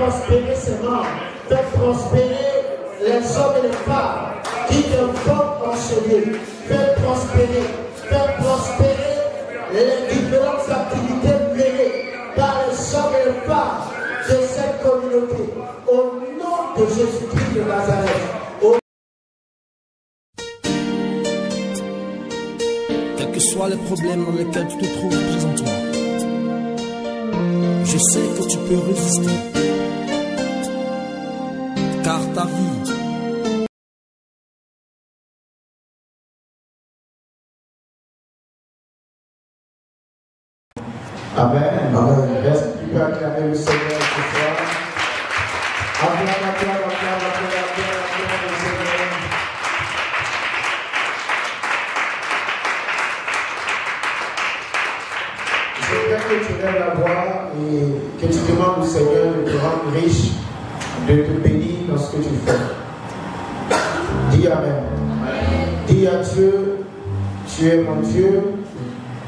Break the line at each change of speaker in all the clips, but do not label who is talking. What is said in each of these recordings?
prospérer ses membres. Fais prospérer les hommes et les femmes qui t'invoquent en ce lieu. Fais prospérer les différentes activités menées par les hommes et les femmes de cette communauté. Au nom de Jésus-Christ de Nazareth.
Quels que soient les problèmes dans lesquels tu te trouves présentement, je sais que tu peux résister. Car ta vie
Amen. Amen. Est-ce que tu peux acclamer le Seigneur ce soir? Acclame le Seigneur. J'aimerais que tu lèves la voix et que tu demandes au Seigneur de te rendre riche, de te bénir dans ce que tu fais. Dis Amen. Dis à Dieu, tu es mon Dieu.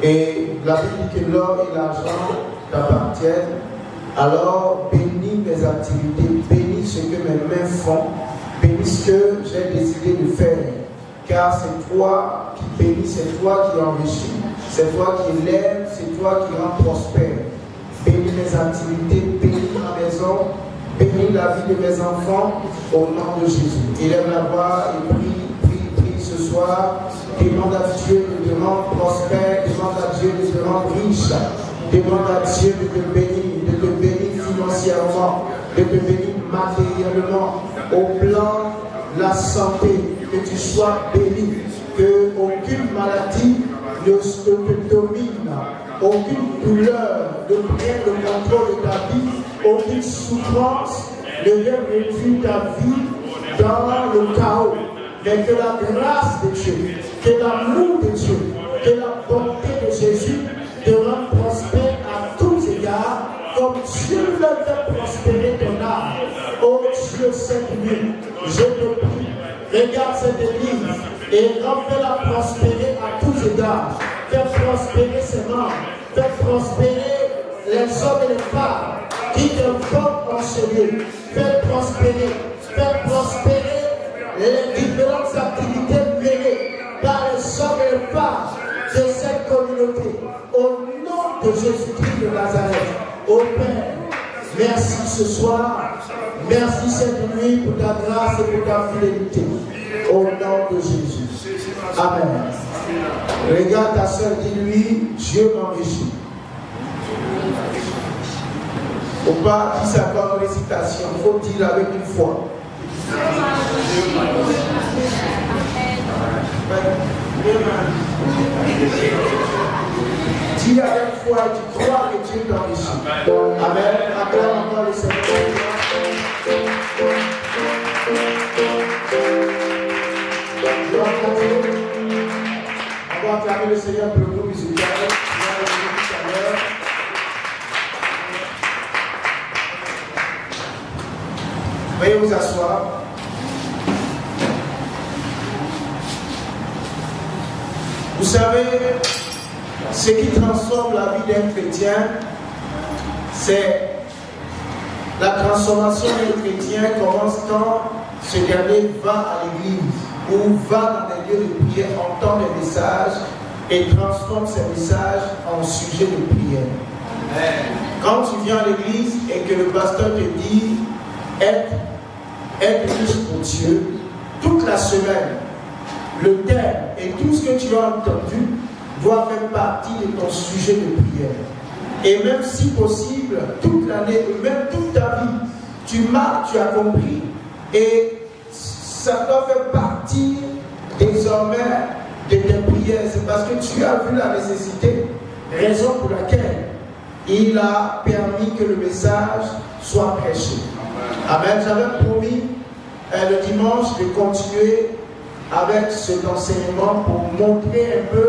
Et la Bible dit que l'or et l'argent t'appartiennent. Alors bénis mes activités, bénis ce que mes mains font, bénis ce que j'ai décidé de faire. Car c'est toi qui bénis, c'est toi qui enrichis, c'est toi qui élèves, c'est toi qui rends prospère. Bénis mes activités, bénis ma maison, bénis la vie de mes enfants au nom de Jésus. Élève la voix et prie ce soir. Demande à Dieu de te rendre prospère, demande à Dieu de te rendre riche, demande à Dieu de te bénir financièrement, de te bénir matériellement, au plan de la santé, que tu sois béni, que aucune maladie ne te domine, aucune douleur ne prenne le contrôle de ta vie, aucune souffrance ne vienne réduire ta vie dans le chaos. Mais que la grâce de Dieu, que l'amour de Dieu, que la bonté de Jésus te rende prospère à tous égards, comme Dieu veut faire prospérer ton âme. Oh Dieu, cette nuit, je te prie, regarde cette église et fais-la prospérer à tous égards. Fais prospérer ses membres, fais prospérer les hommes et les femmes qui te portent en ce lieu. Fais prospérer les différentes activités menées par les hommes et les femmes de cette communauté. Au nom de Jésus-Christ de Nazareth, ô Père, merci ce soir, merci cette nuit pour ta grâce et pour ta fidélité. Au nom de Jésus. Amen. Regarde ta soeur, dis-lui, Dieu m'enrichit. Faut pas qu'il s'accorde en récitation, il faut dire avec une foi. Dis avec foi, tu crois que Dieu t'enrichit. Amen. Acclame encore le Seigneur. On va acclamer le Seigneur pour le groupe musical. Veuillez vous asseoir. Vous savez, ce qui transforme la vie d'un chrétien, c'est la transformation d'un chrétien commence quand ce dernier va à l'église ou va dans des lieux de prière, entend des messages et transforme ces messages en sujet de prière. Quand tu viens à l'église et que le pasteur te dit être riche pour Dieu, toute la semaine, le thème et tout ce que tu as entendu doit faire partie de ton sujet de prière. Et même si possible, toute l'année, même toute ta vie, tu marques, tu as compris, et ça doit faire partie désormais de tes prières. C'est parce que tu as vu la nécessité, raison pour laquelle il a permis que le message soit prêché. Amen. J'avais promis le dimanche de continuer avec cet enseignement pour montrer un peu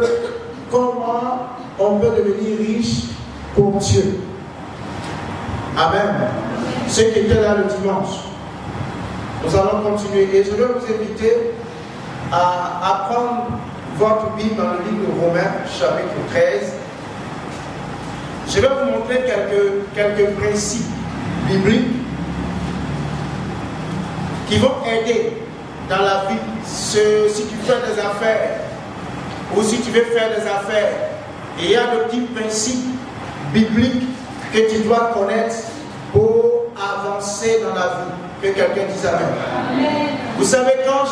comment on peut devenir riche pour Dieu. Amen. Ceux qui étaient là le dimanche, nous allons continuer. Et je vais vous inviter à apprendre votre Bible dans le livre de Romains, chapitre 13. Je vais vous montrer quelques principes bibliques qui vont aider dans la vie. Si tu fais des affaires, ou si tu veux faire des affaires, il y a de petits principes bibliques que tu dois connaître pour avancer dans la vie. Que quelqu'un dise Amen. Amen. Vous savez, quand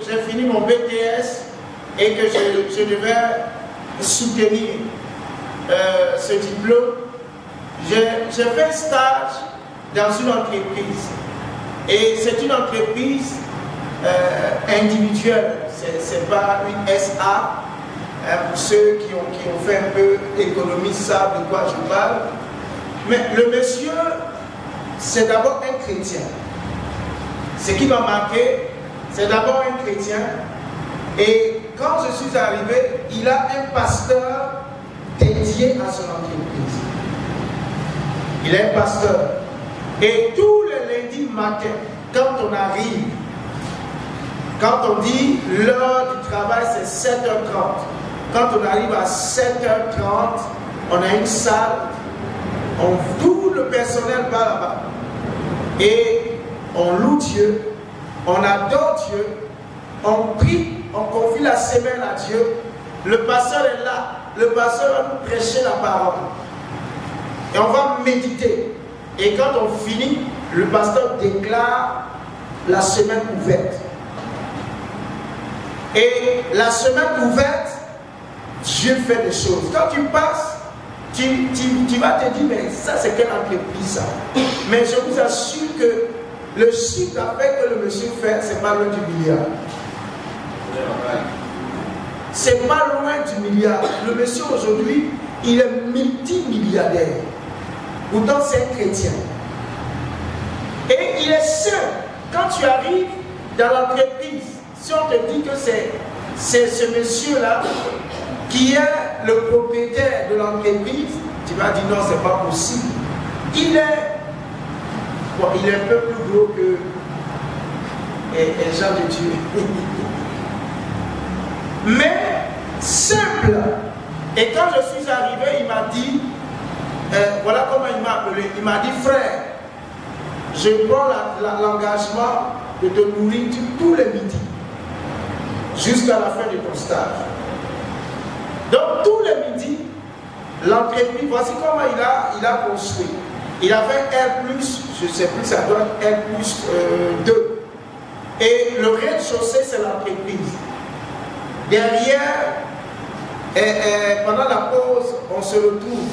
j'ai fini mon BTS et que je devais soutenir ce diplôme, j'ai fait un stage dans une entreprise. Et c'est une entreprise individuelle, c'est pas une SA. Pour ceux qui ont fait un peu d'économie savent de quoi je parle. Mais le monsieur, c'est d'abord un chrétien. Ce qui m'a marqué, c'est d'abord un chrétien. Et quand je suis arrivé, il a un pasteur dédié à son entreprise. Il est un pasteur. Et tous les lundis matin, quand on arrive, quand on dit l'heure du travail c'est 7h30, quand on arrive à 7h30, on a une salle, tout le personnel va là-bas. Et on loue Dieu, on adore Dieu, on prie, on confie la semaine à Dieu. Le pasteur est là, le pasteur va nous prêcher la parole. Et on va méditer. Et quand on finit, le pasteur déclare la semaine ouverte. Et la semaine ouverte, Dieu fait des choses. Quand tu passes, tu vas te dire, mais ça c'est quelle entreprise ça? Mais je vous assure que le chiffre d'affaires que le monsieur fait, c'est pas loin du milliard. C'est pas loin du milliard. Le monsieur aujourd'hui, il est multimilliardaire. Pourtant c'est un chrétien. Et il est seul. Quand tu arrives dans l'entreprise, si on te dit que c'est ce monsieur-là qui est le propriétaire de l'entreprise, tu vas dire non, c'est pas possible. Il est un peu plus gros que Jean de Dieu. Mais simple. Et quand je suis arrivé, il m'a dit, voilà comment il m'a appelé. Il m'a dit, frère, je prends l'engagement de te nourrir tous les midis jusqu'à la fin de ton stage. Donc tous les midis, l'entreprise, voici comment il a construit. Il avait R+, je ne sais plus, ça doit être R+2. Et le rez-de-chaussée, c'est l'entreprise. Derrière, pendant la pause, on se retrouve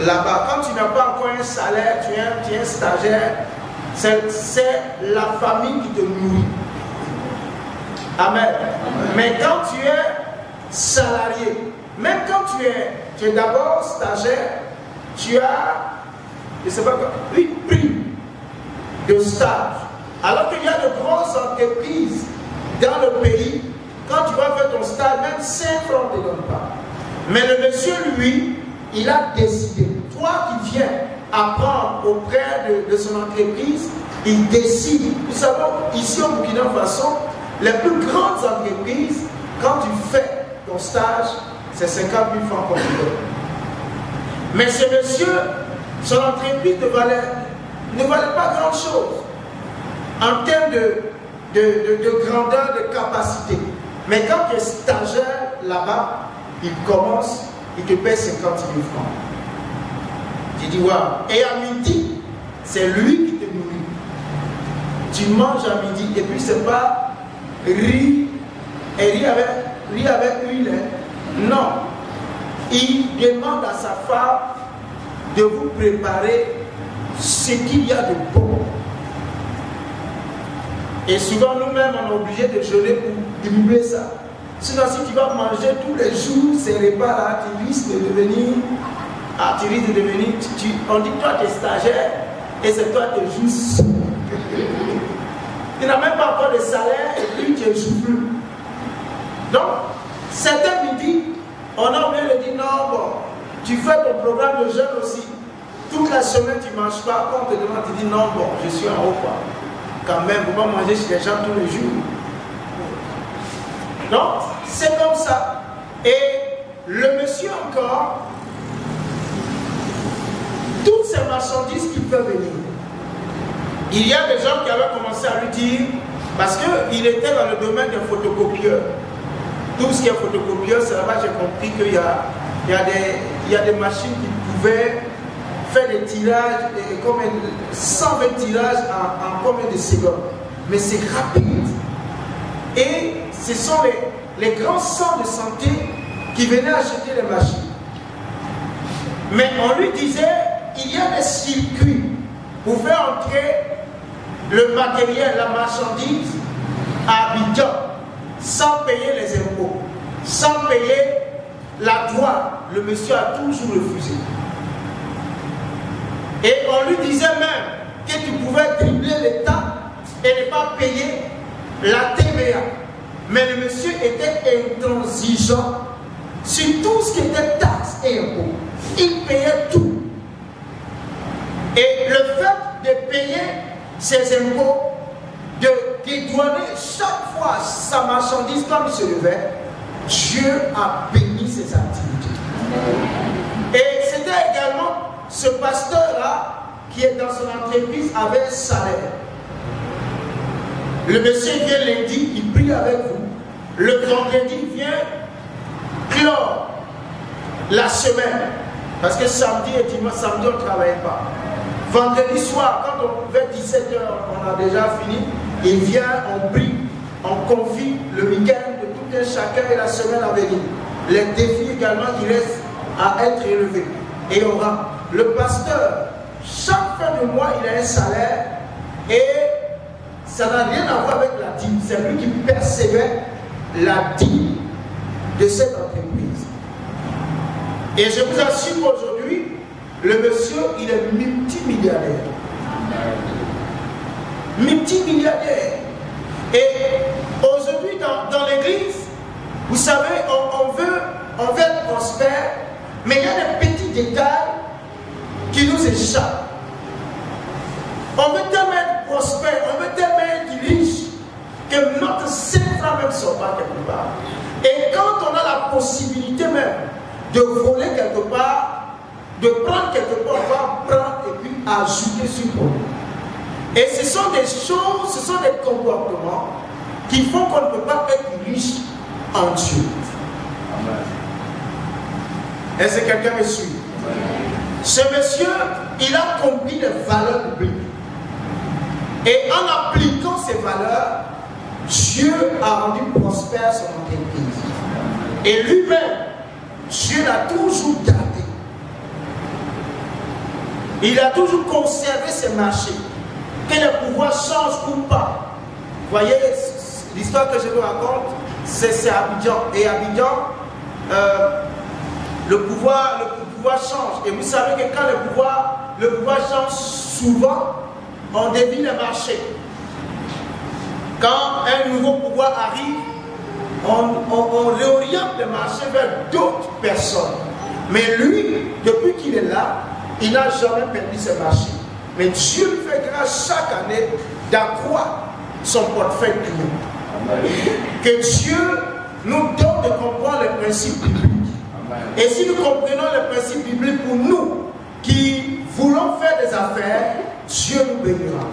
là-bas. Quand tu n'as pas encore un salaire, tu es un stagiaire, c'est la famille qui te nourrit. Amen. Amen. Mais quand tu es salarié, même quand tu es d'abord stagiaire, tu as, je ne sais pas quoi, une prime de stage. Alors qu'il y a de grosses entreprises dans le pays, quand tu vas faire ton stage, même 5 francs ne te donnent pas. Mais le monsieur, lui, il a décidé. Toi qui viens apprendre auprès de son entreprise, il décide. Nous savons, ici au Burkina Faso, les plus grandes entreprises, quand tu fais ton stage, c'est 50 000 francs qu'on te donne. Mais ce monsieur, son entreprise ne valait pas grand-chose en termes de grandeur, de capacité. Mais quand tu es stagiaire là-bas, il commence, il te paie 50 000 francs. Tu dis, waouh. Et à midi, c'est lui qui te nourrit. Tu manges à midi, et puis c'est pas riz, et riz avec huile. Non. Il demande à sa femme de vous préparer ce qu'il y a de bon. Et souvent, nous-mêmes, on est obligé de jeûner pour diminuer ça. Sinon, si tu vas manger tous les jours ces repas-là, tu risques de devenir... on dit toi, tu es stagiaire, et c'est toi qui joues. Tu n'as même pas encore de salaire, et puis tu ne joues plus. Donc, certains midi, on a oublié de dire non, bon, tu fais ton programme de jeûne aussi. Toute la semaine, tu ne manges pas. Quand on te demande, tu dis non, bon, je suis en haut, quoi. Quand même, vous ne pouvez pas manger chez les gens tous les jours. Donc, c'est comme ça. Et le monsieur encore, toutes ces marchandises qu'il peut venir, il y a des gens qui avaient commencé à lui dire, parce qu'il était dans le domaine des photocopieurs. Tout ce qui est photocopieur, c'est là-bas que j'ai compris qu'il y a des machines qui pouvaient faire des tirages, comme 120 tirages en combien de secondes. Mais c'est rapide. Et ce sont les grands centres de santé qui venaient acheter les machines. Mais on lui disait, il y a des circuits pour faire entrer le matériel, la marchandise à Abidjan sans payer les impôts, sans payer la douane. Le monsieur a toujours refusé. Et on lui disait même que tu pouvais dribbler l'État et ne pas payer la TVA. Mais le monsieur était intransigeant sur tout ce qui était taxes et impôts. Il payait tout. Et le fait de payer ses impôts, de dédouaner chaque fois sa marchandise comme il se levait, Dieu a béni ses activités. Et c'était également ce pasteur-là qui est dans son entreprise avait un salaire. Le monsieur vient lundi, il prie avec vous. Le vendredi, il vient clore la semaine. Parce que samedi et dimanche, samedi, on ne travaille pas. Vendredi soir, quand on fait 17h, on a déjà fini. Il vient, on prie, on confie le week-end de tout un chacun et la semaine à venir. Les défis également qui restent à être élevés. Et on rentre. Le pasteur, chaque fin de mois, il a un salaire et ça n'a rien à voir avec la dîme. C'est lui qui percevait la dîme de cette entreprise. Et je vous assure qu'aujourd'hui, le monsieur, il est multimilliardaire. Multimilliardaire. Et aujourd'hui, dans l'église, vous savez, on veut être prospère, mais il y a des petits détails qui nous échappent. On veut tellement être prospère, on veut tellement être riche, que notre 5 francs même ne sont pas quelque part. Et quand on a la possibilité même de voler quelque part, de prendre quelque part, on va prendre et puis ajouter sur nous. Et ce sont des choses, ce sont des comportements qui font qu'on ne peut pas être riche en Dieu. Amen. Est-ce que quelqu'un me suit? Ce monsieur, il a compris les valeurs bibliques. Et en appliquant ces valeurs, Dieu a rendu prospère son entreprise. Et lui-même, Dieu l'a toujours gardé. Il a toujours conservé ses marchés. Que le pouvoir change ou pas. Vous voyez, l'histoire que je vous raconte, c'est Abidjan. Et Abidjan, le pouvoir change. Et vous savez que quand le pouvoir change souvent, on dévie les marchés. Quand un nouveau pouvoir arrive, on réoriente le marché vers d'autres personnes. Mais lui, depuis qu'il est là, il n'a jamais perdu ses marchés. Mais Dieu lui fait grâce chaque année d'accroître son portefeuille client. Que Dieu nous donne de comprendre les principes bibliques. Et si nous comprenons les principes bibliques pour nous qui voulons faire des affaires, Dieu nous bénira.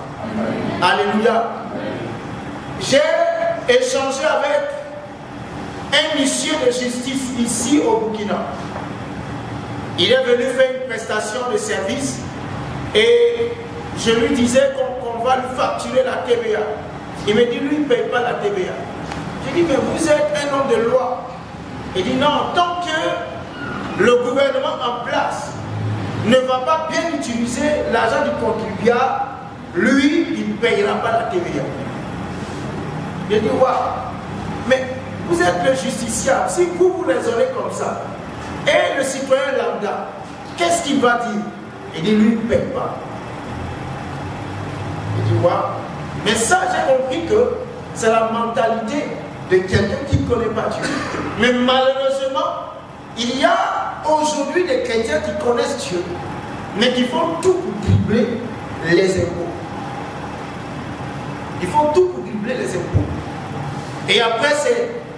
Alléluia. J'ai échangé avec un huissier de justice ici au Burkina. Il est venu faire une prestation de service et je lui disais qu'on va lui facturer la TVA. Il me dit, lui, il ne paye pas la TVA. J'ai dit, mais vous êtes un homme de loi. Il dit, non, tant que le gouvernement en place ne va pas bien utiliser l'argent du contribuable, lui, il ne payera pas la TVA. J'ai dit, waouh, mais vous êtes le justiciable. Si vous raisonnez comme ça, et le citoyen lambda, qu'est-ce qu'il va dire? Il dit, lui, il ne paye pas. Il dit, waouh. Mais ça, j'ai compris que c'est la mentalité de quelqu'un qui ne connaît pas Dieu. Mais malheureusement, il y a aujourd'hui des chrétiens qui connaissent Dieu, mais qui font tout pour dribbler les impôts. Ils font tout pour dribbler les impôts. Et après,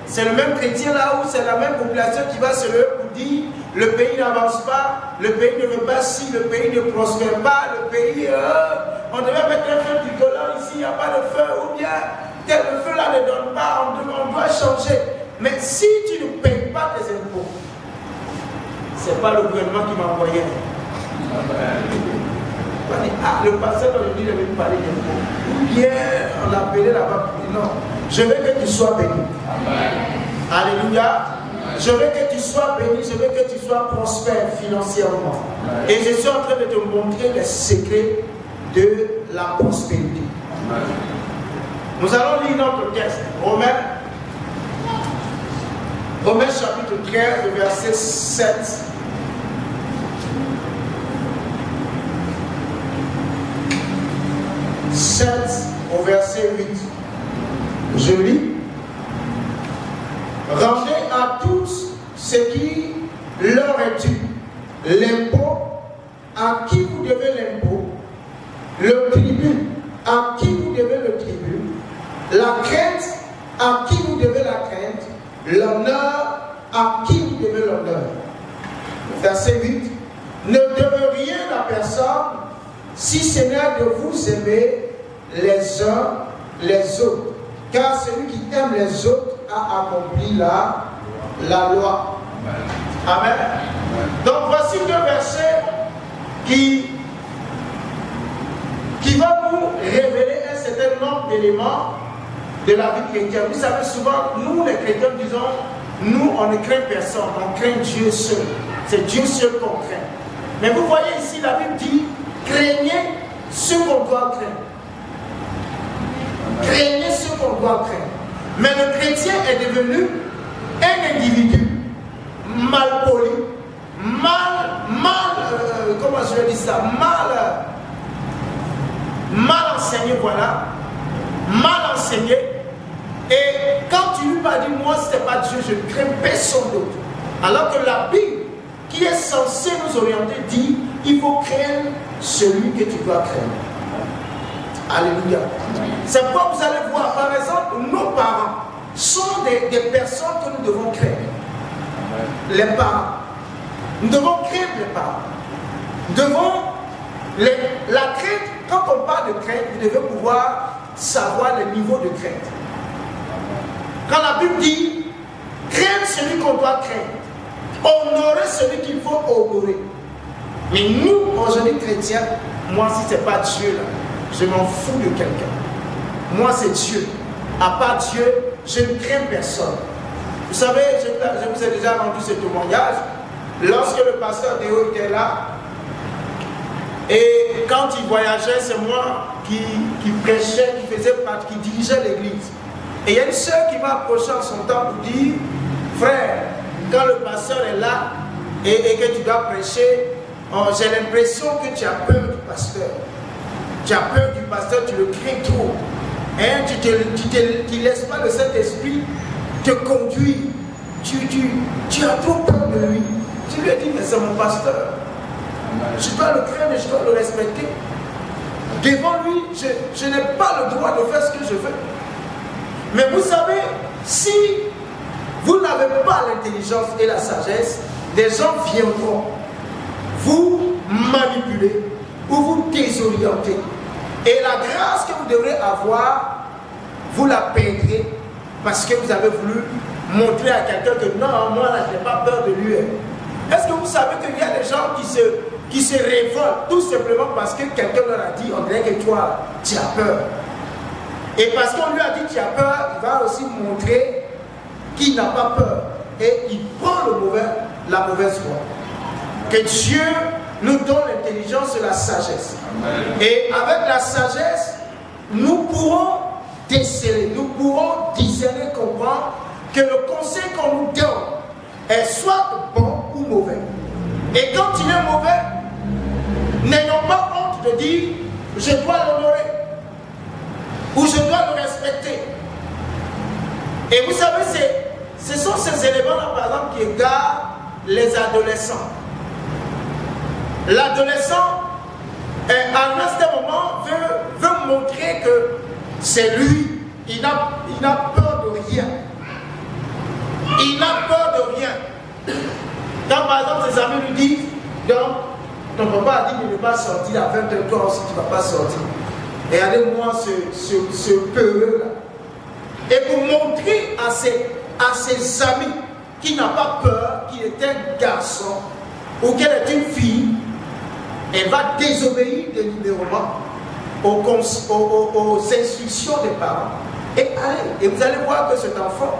c'est le même chrétien là où c'est la même population qui va se lever pour dire le pays n'avance pas, le pays ne veut pas si, le pays ne prospère pas, le pays, on devait mettre un feu du changer. Mais si tu ne payes pas tes impôts, ce n'est pas le gouvernement qui m'a envoyé. Le pasteur dans l'église devait me parler d'impôts. Ou bien on l'a appelé là-bas. Non. Je veux que tu sois béni. Alléluia. Je veux que tu sois béni, je veux que tu sois prospère financièrement. Et je suis en train de te montrer les secrets de la prospérité. Nous allons lire notre texte. Romains chapitre 13, verset 7. Au verset 8. Je lis. Rendez à tous ce qui leur est dû. L'impôt, à qui vous devez l'impôt. Le tribut, à qui vous devez le tribut. La crainte, à qui vous devez la crainte. L'honneur, à qui vous devez l'honneur. Verset 8. Ne devez rien à personne, si ce n'est de vous aimer les uns les autres. Car celui qui aime les autres a accompli la loi. Amen. Donc voici deux versets qui vont nous révéler un certain nombre d'éléments de la vie chrétienne. Vous savez, souvent, nous les chrétiens disons, nous on ne craint personne, on craint Dieu seul. C'est Dieu seul qu'on craint. Mais vous voyez ici, la Bible dit, craignez ce qu'on doit craindre. Craignez ce qu'on doit craindre. Mais le chrétien est devenu un individu mal poli, comment je vais dire ça, mal enseigné, voilà, mal enseigné. Et quand tu lui as dit, moi, ce n'est pas Dieu, je ne crains personne d'autre. Alors que la Bible, qui est censée nous orienter, dit, il faut craindre celui que tu dois craindre. Alléluia. C'est pourquoi vous allez voir, par exemple, nos parents sont des personnes que nous devons craindre. Les parents. Nous devons craindre les parents. Nous devons... La crainte, quand on parle de crainte, vous devez pouvoir savoir le niveau de crainte. Quand la Bible dit, craindre celui qu'on doit craindre, honorer celui qu'il faut honorer. Mais nous, aujourd'hui chrétiens, moi, si ce n'est pas Dieu, là, je m'en fous de quelqu'un. Moi, c'est Dieu. À part Dieu, je ne crains personne. Vous savez, je vous ai déjà rendu ce témoignage. Lorsque le pasteur Déo était là, et quand il voyageait, c'est moi qui prêchais, qui dirigeait l'église. Et il y a une soeur qui m'a approché en son temps pour dire, frère, quand le pasteur est là et que tu dois prêcher, j'ai l'impression que tu as peur du pasteur. Tu as peur du pasteur, tu le crains trop. Hein, tu ne laisses pas le Saint-Esprit te conduire. Tu as trop peur de lui. Tu lui as dit, mais c'est mon pasteur. Je dois le craindre et je dois le respecter. Devant lui, je n'ai pas le droit de faire ce que je veux. Mais vous savez, si vous n'avez pas l'intelligence et la sagesse, des gens viendront vous manipuler ou vous désorienter. Et la grâce que vous devrez avoir, vous la perdrez parce que vous avez voulu montrer à quelqu'un que non, moi là, je n'ai pas peur de lui. Est-ce que vous savez qu'il y a des gens qui se révoltent tout simplement parce que quelqu'un leur a dit, on dirait que toi, tu as peur. Et parce qu'on lui a dit tu as peur, il va aussi montrer qu'il n'a pas peur. Et il prend la mauvaise voie. Que Dieu nous donne l'intelligence et la sagesse. Amen. Et avec la sagesse, nous pourrons déceler, nous pourrons discerner, comprendre que le conseil qu'on nous donne est soit bon ou mauvais. Et quand il est mauvais, n'ayons pas honte de dire je dois l'honorer ou je dois le respecter. Et vous savez, ce sont ces éléments-là, par exemple, qui égarent les adolescents. L'adolescent, à un certain moment, veut montrer que c'est lui. Il n'a peur de rien. Il n'a peur de rien. Quand par exemple ses amis lui disent, donc, ton papa a dit de ne pas sortir à 20h, toi aussi tu ne vas pas sortir. Et regardez-moi ce peureux là. Et pour montrer à ses amis qu'il n'a pas peur, qu'il est un garçon ou qu'elle est une fille, elle va désobéir délibérément aux instructions des parents. Et allez, et vous allez voir que cet enfant,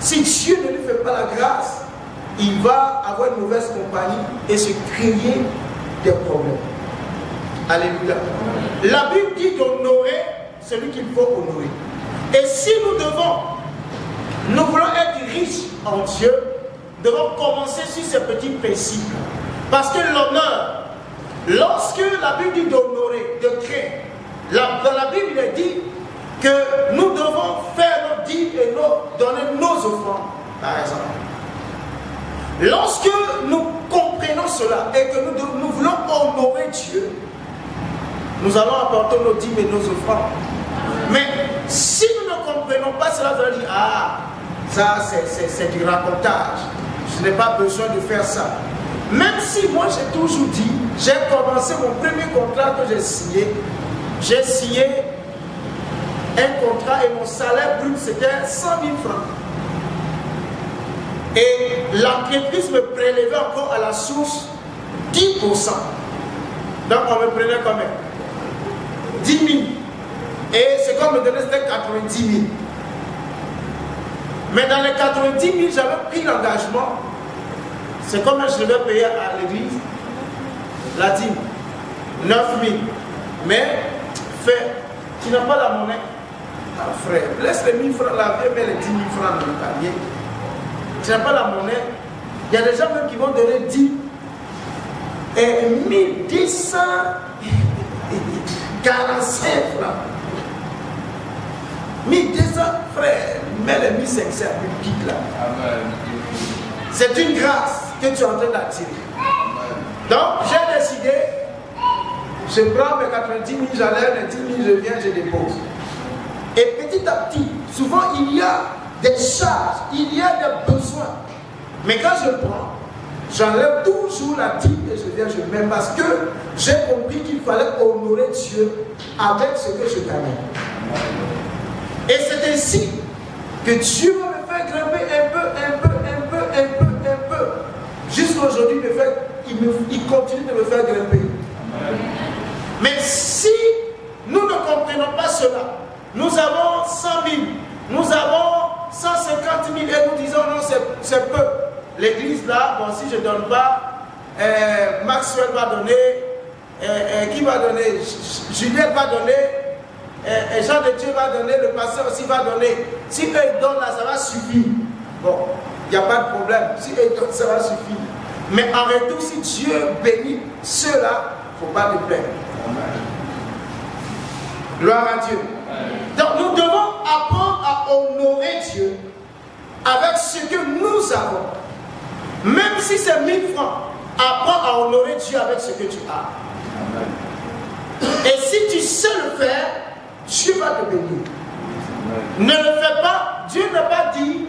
si Dieu ne lui fait pas la grâce, il va avoir une mauvaise compagnie et se créer des problèmes. Alléluia. La Bible dit d'honorer celui qu'il faut honorer. Et si nous voulons être riches en Dieu, nous devons commencer sur ces petits principes. Parce que l'honneur, lorsque la Bible dit d'honorer, de créer, dans la Bible il est dit que nous devons faire nos dîmes et donner nos offrandes, par exemple. Lorsque nous comprenons cela et que nous voulons honorer Dieu, nous allons apporter nos dîmes et nos offrandes. Mais si nous ne comprenons pas cela, nous allons dire, ah, ça c'est du racontage. Je n'ai pas besoin de faire ça. Même si moi j'ai toujours dit, j'ai commencé mon premier contrat que j'ai signé un contrat et mon salaire brut c'était 100 000 francs. Et l'entreprise me prélevait encore à la source 10%. Donc on me prenait quand même 10 000. Et ce qu'on me donnait c'était 90 000. Mais dans les 90 000, j'avais pris l'engagement. C'est comme je devais payer à l'église la dîme, 9 000. Mais, tu n'as pas la monnaie. Ah, frère, laisse les 1 000 francs là, mets les 10 000 francs dans le panier. Tu n'as pas la monnaie. Il y a des gens même qui vont donner 10 et 1245 francs. 1200 frères, mets les 1500 piques là. C'est une grâce que tu es en train d'attirer. Donc j'ai décidé, je prends mes 90 000, j'enlève les 10 000, je viens, je dépose. Et petit à petit, souvent il y a des charges, il y a des besoins. Mais quand je prends, j'enlève toujours la dîme et je viens, je mets parce que j'ai compris qu'il fallait honorer Dieu avec ce que je gagnais. Et c'est ainsi que Dieu va me faire grimper un peu. Jusqu'à aujourd'hui, il continue de me faire grimper. Mais si nous ne comprenons pas cela, nous avons 100 000, nous avons 150 000 et nous disons non, c'est peu. L'église là, bon, si je ne donne pas, Maxwell va donner, qui va donner, Juliette va donner, Jean de Dieu va donner, le pasteur aussi va donner. Si eux ils donnent là, ça va suffire. Bon, il n'y a pas de problème. Si eux ils donnent, ça va suffire. Mais en retour, si Dieu bénit ceux-là, il ne faut pas les plaindre. Gloire à Dieu. Donc nous devons apprendre à honorer Dieu avec ce que nous avons. Même si c'est 1000 francs, apprends à honorer Dieu avec ce que tu as. Et si tu sais le faire, Dieu va te bénir. Ne le fais pas, Dieu n'a pas dit.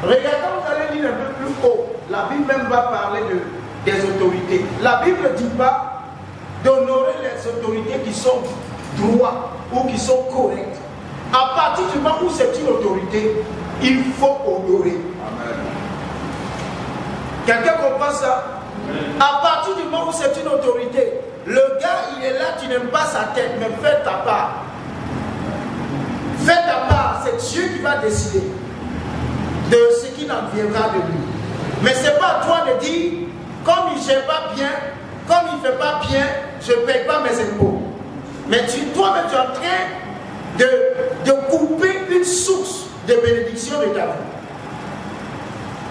Regardez, vous allez lire un peu plus haut. La Bible même va parler des autorités. La Bible ne dit pas d'honorer les autorités qui sont droites ou qui sont correctes. À partir du moment où c'est une autorité, il faut honorer. Quelqu'un comprend ça? À partir du moment où c'est une autorité, le gars il est là, tu n'aimes pas sa tête, mais fais ta part. Fais ta part, c'est Dieu qui va décider de ce qui n'en viendra de lui. Mais ce n'est pas à toi de dire, comme il ne gère pas bien, comme il ne fait pas bien, je ne paye pas mes impôts. Mais toi-même tu es en train de couper une source de bénédiction de ta vie.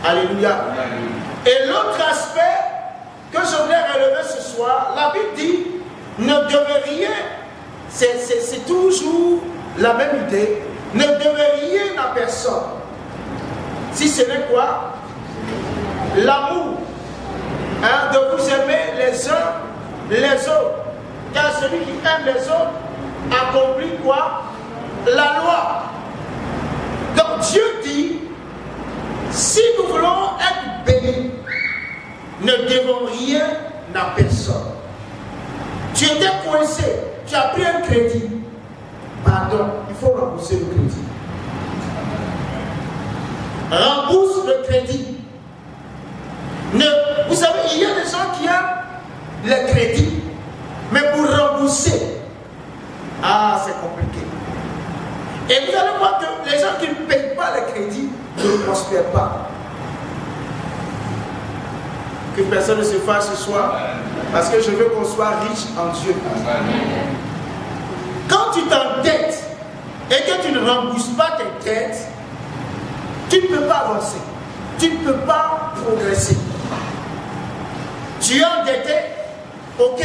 Alléluia. Et l'autre aspect que je voulais relever ce soir, la Bible dit, ne devez rien, c'est toujours la même idée, ne devez rien à personne. Si ce n'est quoi? L'amour. Hein, de vous aimer les uns les autres. Car celui qui aime les autres accomplit quoi? La loi. Donc Dieu dit, si nous voulons être bénis, ne devons rien à personne. Tu étais coincé, tu as pris un crédit. Pardon, il faut rembourser le crédit. rembourse le crédit. Vous savez, il y a des gens qui aiment le crédit, mais pour rembourser, c'est compliqué. Et vous allez voir que les gens qui ne payent pas le crédit ne prospèrent pas. Que personne ne se fasse ce soir, parce que je veux qu'on soit riche en Dieu. Quand tu t'endettes et que tu ne rembourses pas tes dettes, tu ne peux pas avancer, tu ne peux pas progresser. Tu es endetté, ok.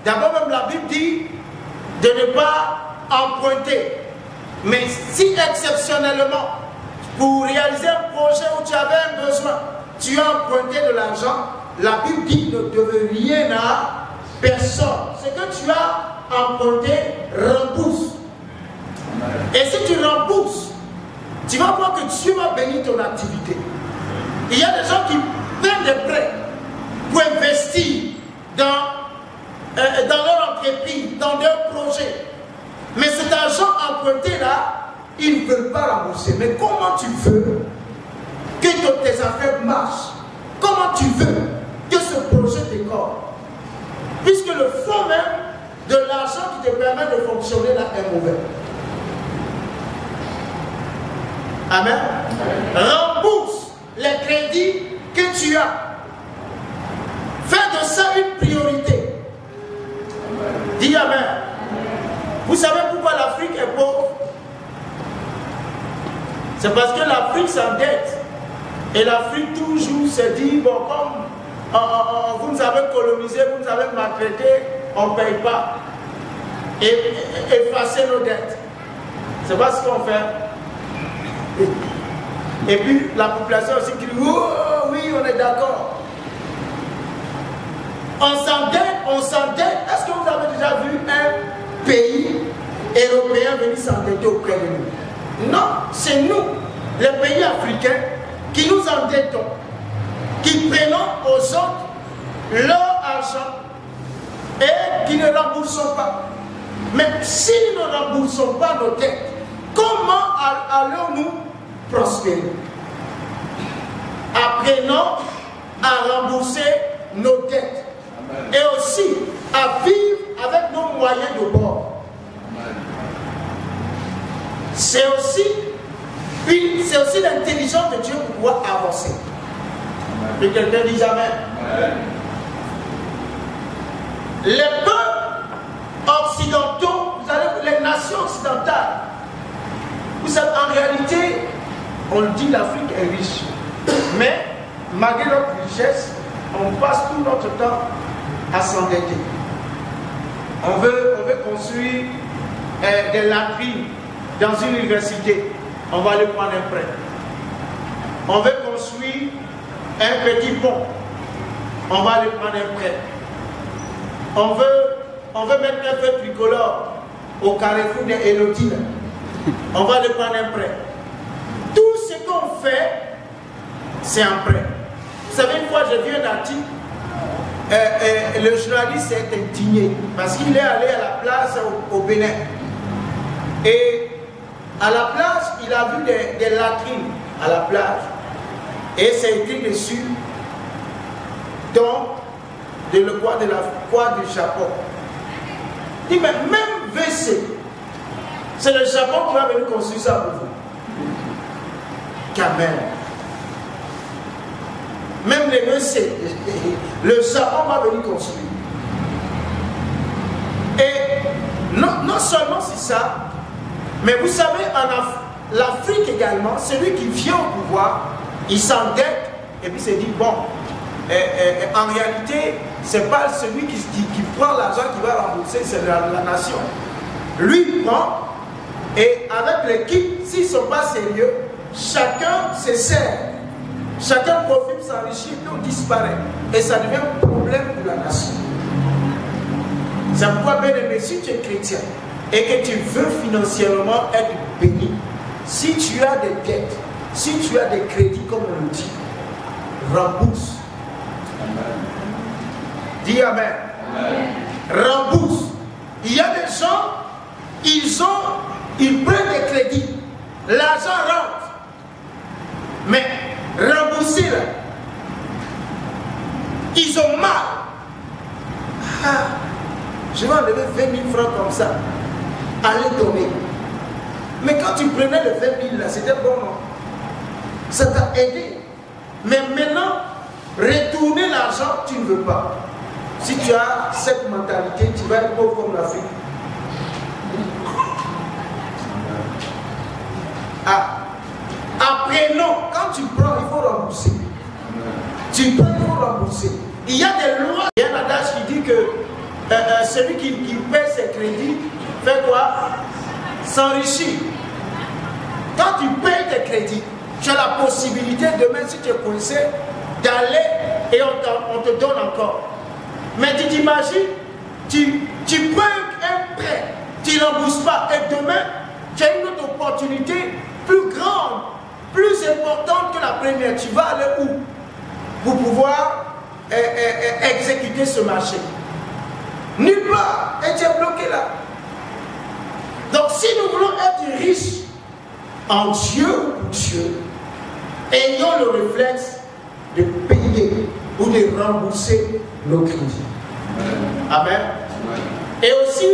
D'abord même la Bible dit de ne pas emprunter. Mais si exceptionnellement, pour réaliser un projet où tu avais un besoin, tu as emprunté de l'argent, la Bible dit ne devez rien à personne. Ce que tu as emprunté, rembourse. Et si tu rembourses, tu vas voir que Dieu va bénir ton activité. Il y a des gens qui prennent des prêts pour investir dans leur entreprise, dans leur projet. Mais cet argent emprunté là, ils ne veulent pas rembourser. Mais comment tu veux que tes affaires marchent? Comment tu veux que ce projet décolle? Puisque le fond même de l'argent qui te permet de fonctionner là est mauvais. Amen. Rembourse les crédits que tu as. Fais de ça une priorité. Dis Amen. Vous savez pourquoi l'Afrique est pauvre? C'est parce que l'Afrique s'endette. Et l'Afrique toujours se dit, bon, comme vous nous avez colonisé, vous nous avez maltraité, on ne paye pas. Et effacer nos dettes. C'est pas ce qu'on fait. Et puis la population aussi crie, oh oui, on est d'accord. On s'endette. Est-ce que vous avez déjà vu un pays européen venir s'endetter auprès de nous? Non, c'est nous, les pays africains, qui nous endettons, qui prenons aux autres leur argent et qui ne remboursons pas. Mais si nous ne remboursons pas nos dettes, comment allons-nous prospérer? Apprenons à rembourser nos dettes et aussi à vivre avec nos moyens de bord. C'est aussi l'intelligence de Dieu pour pouvoir avancer. Que quelqu'un dise Amen. Les peuples occidentaux, les nations occidentales, vous savez, en réalité, on le dit, l'Afrique est riche. Mais malgré notre richesse, on passe tout notre temps à s'endetter. On veut construire des latrines dans une université. On va aller prendre un prêt. On veut construire un petit pont. On va aller prendre un prêt. On veut mettre un feu tricolore au carrefour des Élodines. On va aller prendre un prêt. Tout ce qu'on fait, c'est un prêt. Vous savez, une fois, j'ai vu un article, le journaliste s'est indigné parce qu'il est allé à la plage au Bénin. Et à la plage, il a vu des latrines à la plage. Et c'est écrit dessus, donc, de le roi de la croix du Japon. Il dit, mais même WC, c'est le Japon qui va venir construire ça pour vous. Quand même. Même les WC, le Japon va venir construire. Et non seulement c'est ça, mais vous savez, l'Afrique également, celui qui vient au pouvoir, il s'endette et puis se dit, bon, en réalité, c'est pas celui qui prend l'argent qui va rembourser, c'est la nation. Lui, il prend, et avec l'équipe, s'ils ne sont pas sérieux, chacun se sert. Chacun profite, s'enrichit, tout disparaît. Et ça devient un problème pour la nation. C'est pourquoi, bien aimé, si tu es chrétien et que tu veux financièrement être béni, si tu as des dettes, si tu as des crédits, comme on le dit, rembourse. Dis Amen. Amen. Rembourse. Il y a des gens, ils prennent des crédits, l'argent rentre. Mais rembourser là, ils ont mal. Ah, je vais enlever 20 000 francs comme ça, aller donner. Mais quand tu prenais le 20 000 là, c'était bon, non? Ça t'a aidé. Mais maintenant, retourner l'argent, tu ne veux pas. Si tu as cette mentalité, tu vas être pauvre comme l'Afrique. Ah. Après, non. Quand tu prends, il faut rembourser. Tu prends, il faut rembourser. Il y a des lois. Il y a un adage qui dit que celui qui paie ses crédits fait quoi? S'enrichit. Quand tu payes tes crédits, tu as la possibilité demain, si tu es coincé, d'aller et on te donne encore. Mais tu t'imagines, tu prends un prêt, tu ne rembourses pas, et demain, tu as une autre opportunité plus grande, plus importante que la première. Tu vas aller où pour pouvoir exécuter ce marché? Nulle part, et tu es bloqué là. Donc si nous voulons être riches en Dieu ou pour Dieu, ayons le réflexe de payer ou de rembourser nos crédits. Amen. Et aussi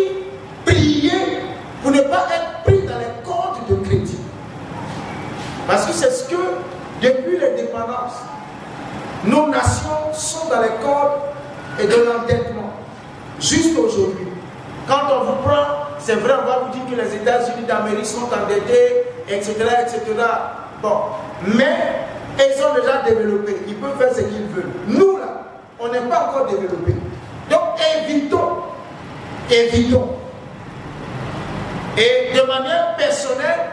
prier pour ne pas être pris dans les cordes de crédit. Parce que c'est ce que, depuis l'indépendance, nos nations sont dans les cordes et de l'endettement. Juste aujourd'hui. Quand on vous prend, c'est vrai, on va vous dire que les États-Unis d'Amérique sont endettés, etc., etc. Bon, mais ils sont déjà développés. Ils peuvent faire ce qu'ils veulent. Nous, là, on n'est pas encore développés. Donc, évitons. Et de manière personnelle,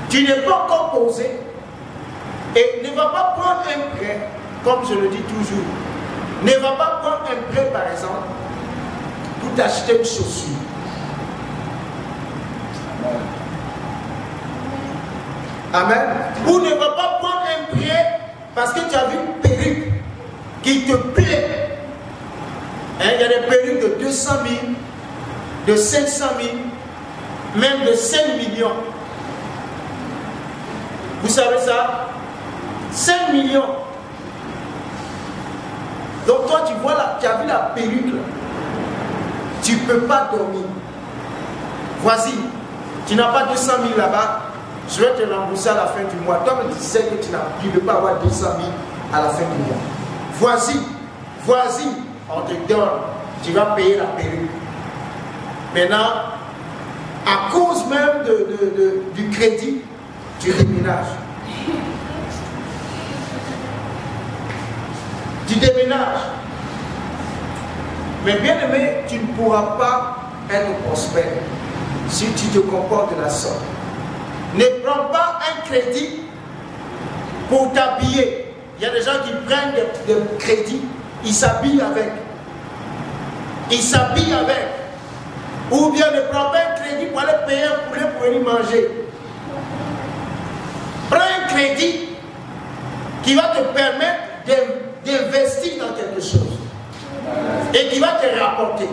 tu n'es pas encore posé et ne va pas prendre un prêt, comme je le dis toujours. Ne va pas prendre un prêt, par exemple, pour t'acheter une chaussure. Amen. Ou ne va pas prendre un prêt parce que tu as vu une perruque qui te plaît. Hein, il y a des perruques de 200 000, de 500 000, même de 5 millions. Vous savez ça? 5 millions. Donc toi, tu vois là, tu as vu la perruque là. Tu ne peux pas dormir. Voici, tu n'as pas 200 000 là-bas, je vais te rembourser à la fin du mois. Toi, tu sais que tu ne peux pas avoir 200 000 à la fin du mois. Voici, on te donne, tu vas payer la perruque. Maintenant, à cause même du crédit, tu déménages. Tu déménages. Mais bien aimé, tu ne pourras pas être prospère si tu te comportes de la sorte. Ne prends pas un crédit pour t'habiller. Il y a des gens qui prennent des crédits, ils s'habillent avec. Ils s'habillent avec. Ou bien ne prends pas un crédit pour aller payer un poulet pour venir manger. Prends un crédit qui va te permettre d'investir dans quelque chose et qui va te rapporter.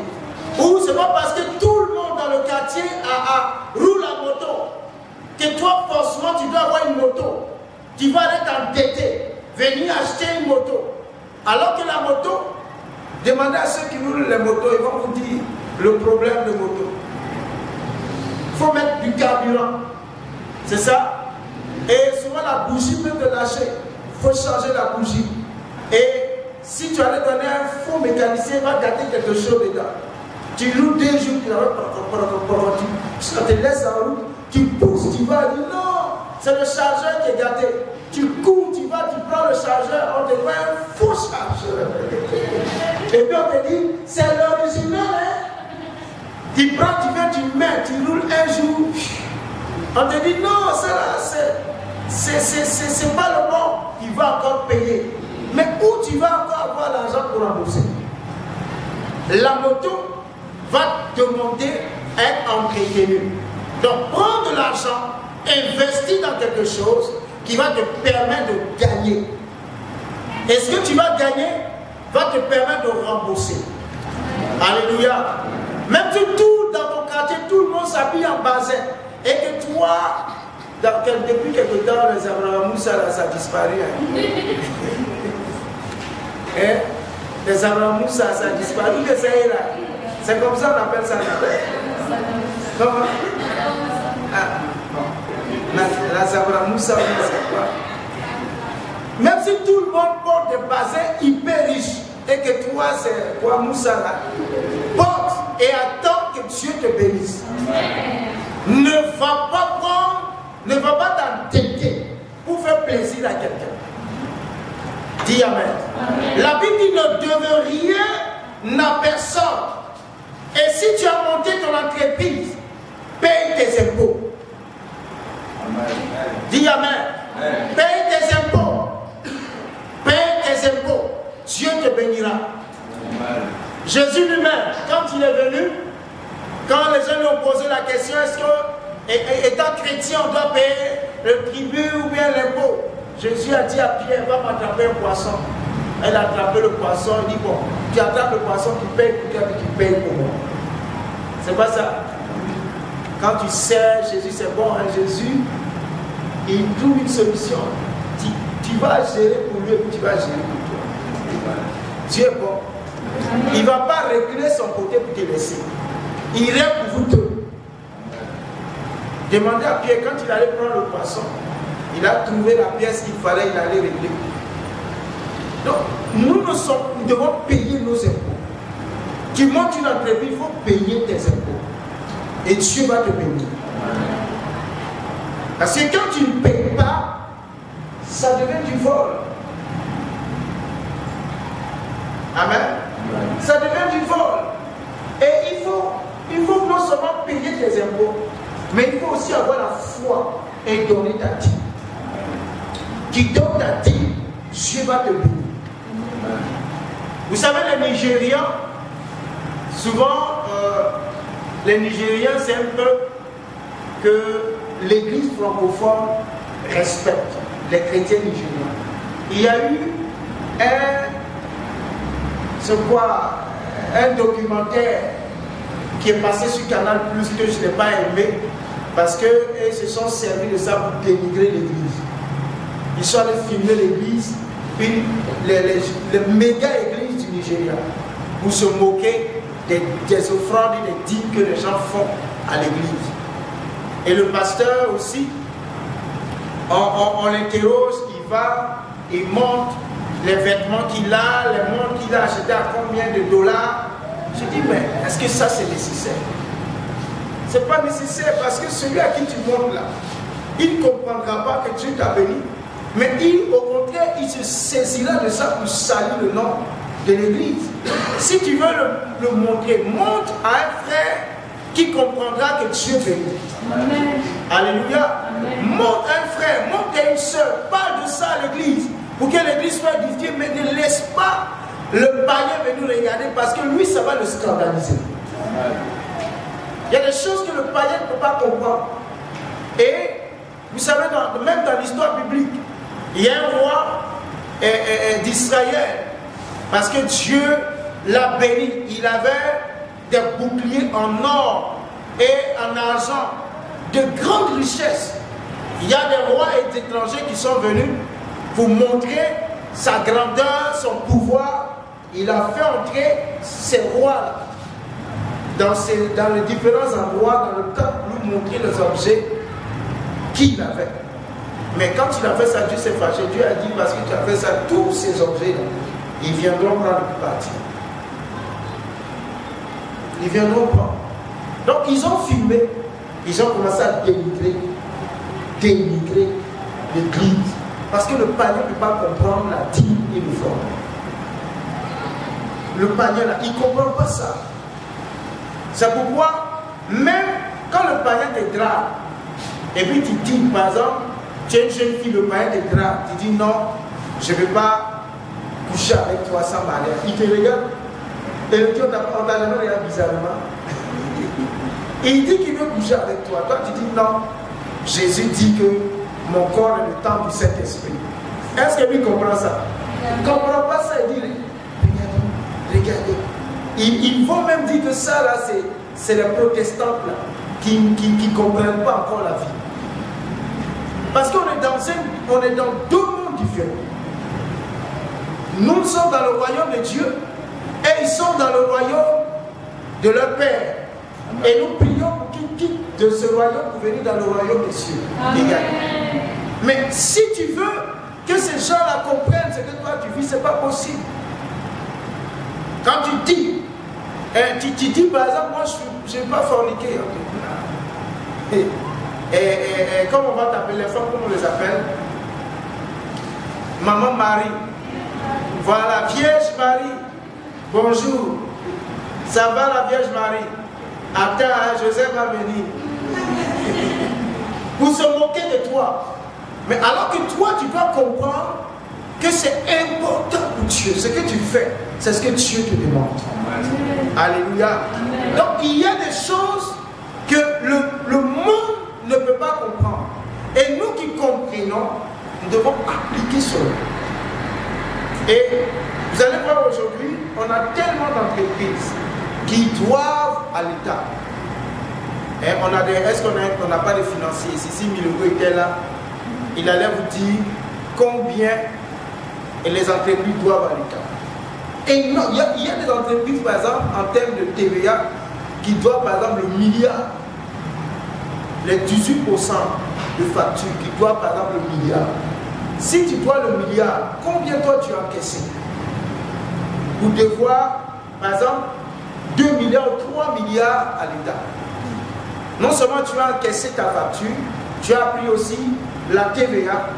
Ou c'est pas parce que tout le monde dans le quartier roule la moto que toi forcément tu dois avoir une moto. Tu vas aller t'endetter, venir acheter une moto. Alors que la moto, demandez à ceux qui roulent les motos, ils vont vous dire le problème de moto. Il faut mettre du carburant. C'est ça. Et souvent la bougie peut te lâcher. Il faut changer la bougie. Et si tu allais donner un faux mécanicien, il va gâter quelque chose dedans. Tu loues 2 jours, tu te laisses en route, tu pousses, tu vas dire non, c'est le chargeur qui est gâté. Tu cours, tu vas, tu prends le chargeur, on te voit un faux chargeur. Et puis on te dit, c'est l'original, hein? Tu prends, tu viens, tu mets, tu roules un jour. On te dit non, c'est là, c'est pas le bon, il va encore payer. Mais où tu vas encore avoir l'argent pour rembourser? La moto va te demander à être entretenu. Donc prends de l'argent, investis dans quelque chose qui va te permettre de gagner. Et ce que tu vas gagner va te permettre de rembourser. Alléluia. Même si tout dans ton quartier, tout le monde s'habille en bazin et que toi, depuis quelque temps, les Abraham Moussa, ça a disparu. Hein? Hein? Les Abraham Moussa, ça a disparu. C'est comme ça qu'on appelle ça. Comment? Ah, bon. Les Abraham Moussa, c'est quoi? Même si tout le monde porte des bassins hyper riches et que toi, c'est quoi Moussa là? Porte et attends que Dieu te bénisse. Ne va pas prendre, ne va pas t'entêter pour faire plaisir à quelqu'un. Dis Amen. La Bible dit ne devez rien à personne. Et si tu as monté ton entreprise, paye tes impôts. Amen. Dis Amen. Paye tes impôts. Paye tes impôts. Dieu te bénira. Amen. Jésus lui-même, quand il est venu, quand les gens lui ont posé la question, est-ce que, étant chrétien, on doit payer le tribut ou bien l'impôt? Jésus a dit à Pierre, va m'attraper un poisson. Elle a attrapé le poisson, il dit, bon, tu attrapes le poisson, tu payes pour toi, puis tu payes pour moi. C'est pas ça. Quand tu sais, Jésus, c'est bon, hein, Jésus, il trouve une solution. Tu vas gérer pour lui et puis tu vas gérer pour toi. Dieu est bon. Il ne va pas reculer son côté pour te laisser. Il reste pour vous deux. Demandez à Pierre, quand il allait prendre le poisson, il a trouvé la pièce qu'il fallait, il allait régler. Donc, nous devons payer nos impôts. Tu montes une entreprise, il faut payer tes impôts. Et Dieu va te bénir. Parce que quand tu ne payes pas, ça devient du vol. Amen. Ça devient du vol. Et il faut non seulement payer tes impôts, mais il faut aussi avoir la foi et donner ta dîme. Tu donnes ta dîme, Dieu va te bénir. Vous savez, les Nigérians, souvent, les Nigériens, c'est un peuple que l'église francophone respecte, les chrétiens nigériens. Il y a eu un documentaire qui est passé sur Canal Plus que je n'ai pas aimé parce qu'ils se sont servis de ça pour dénigrer l'église. Ils sont allés filmer l'église, puis les méga églises du Nigeria, pour se moquer des offrandes et des dîmes que les gens font à l'église. Et le pasteur aussi, on l'interroge, il va, il montre les vêtements qu'il a, les montres qu'il a acheté à combien de dollars. Je dis, mais est-ce que ça c'est nécessaire? C'est pas nécessaire parce que celui à qui tu montres là, il ne comprendra pas que Dieu t'a béni. Mais au contraire, il se saisira de ça pour saluer le nom de l'église. Si tu veux le montrer, montre à un frère qui comprendra que Dieu bénit. Amen. Alléluia. Amen. Montre un frère, montre à une soeur, parle de ça à l'église pour que l'église soit édifiée, mais ne laisse pas le païen venir regarder parce que lui, ça va le scandaliser. Amen. Il y a des choses que le païen ne peut pas comprendre. Et vous savez, même dans l'histoire biblique, il y a un roi d'Israël, parce que Dieu l'a béni. Il avait des boucliers en or et en argent, de grandes richesses. Il y a des rois et des étrangers qui sont venus pour montrer sa grandeur, son pouvoir. Il a fait entrer ces rois dans les différents endroits dans le temple pour montrer les objets qu'il avait. Mais quand il a fait ça, Dieu s'est fâché. Dieu a dit, parce que tu as fait ça, tous ces objets-là, ils viendront prendre parti. Ils viendront prendre. Donc ils ont filmé, ils ont commencé à dénigrer l'église. Parce que le païen ne peut pas comprendre la dîme et l'offrande. Le païen là, il ne comprend pas ça. C'est pourquoi, même quand le païen te drague, et puis tu dis, par exemple, tu es une jeune fille, le païen te drague, tu dis non, je ne vais pas coucher avec toi sans mariage. Il te regarde, et le Dieu on t'a jamais regardé bizarrement. Et il dit qu'il veut coucher avec toi. Toi, tu dis non. Jésus dit que mon corps est le temple du Saint-Esprit. Est-ce que lui comprend ça? Il ne comprend pas ça. Il dit, regardez. Ils vont même dire que ça, là, c'est les protestants là, qui ne comprennent pas encore la vie. Parce qu'on est dans deux mondes différents. Nous sommes dans le royaume de Dieu et ils sont dans le royaume de leur Père. Et nous prions pour qu'ils quittent de ce royaume pour venir dans le royaume des cieux. Mais si tu veux que ces gens-là comprennent ce que toi tu vis, ce n'est pas possible. Quand tu dis, tu dis par exemple, moi je ne vais pas forniquer. Et comment on va t'appeler les femmes, comment on les appelle? Maman Marie. Voilà, Vierge Marie. Bonjour. Ça va la Vierge Marie? Attends, Joseph va venir. Pour se moquer de toi. Mais alors que toi, tu dois comprendre que c'est important pour Dieu. Ce que tu fais, c'est ce que Dieu te demande. Alléluia. Donc il y a des choses que le monde ne peut pas comprendre. Et nous qui comprenons, nous devons appliquer cela. Et vous allez voir aujourd'hui, on a tellement d'entreprises qui doivent à l'État. Et on a des, est-ce qu'on n'a pas de financiers? Si Milongo était là, il allait vous dire combien les entreprises doivent à l'État. Et non, il y a des entreprises, par exemple, en termes de TVA, qui doivent, par exemple, le milliard, les 18% de factures, qui doivent, par exemple, le milliard. Si tu dois le milliard, combien toi tu as encaissé? Pour devoir, par exemple, 2 milliards ou 3 milliards à l'État. Non seulement tu as encaissé ta facture, tu as pris aussi la TVA.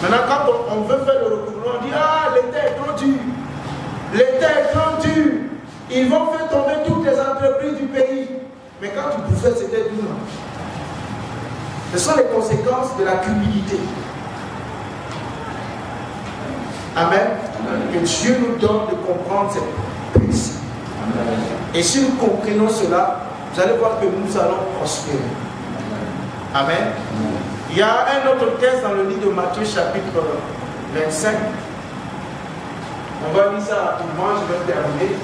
Maintenant, quand on veut faire le recouvrement, on dit ah, l'État est trop dur. L'État est trop dur. Ils vont faire tomber toutes les entreprises du pays. Mais quand tu pouvais, c'était dur. Ce sont les conséquences de la cupidité. Amen. Que Dieu nous donne de comprendre cette principe. Et si nous comprenons cela, vous allez voir que nous allons prospérer. Amen. Il y a un autre texte dans le livre de Matthieu chapitre 25. On va lire ça rapidement, je vais terminer.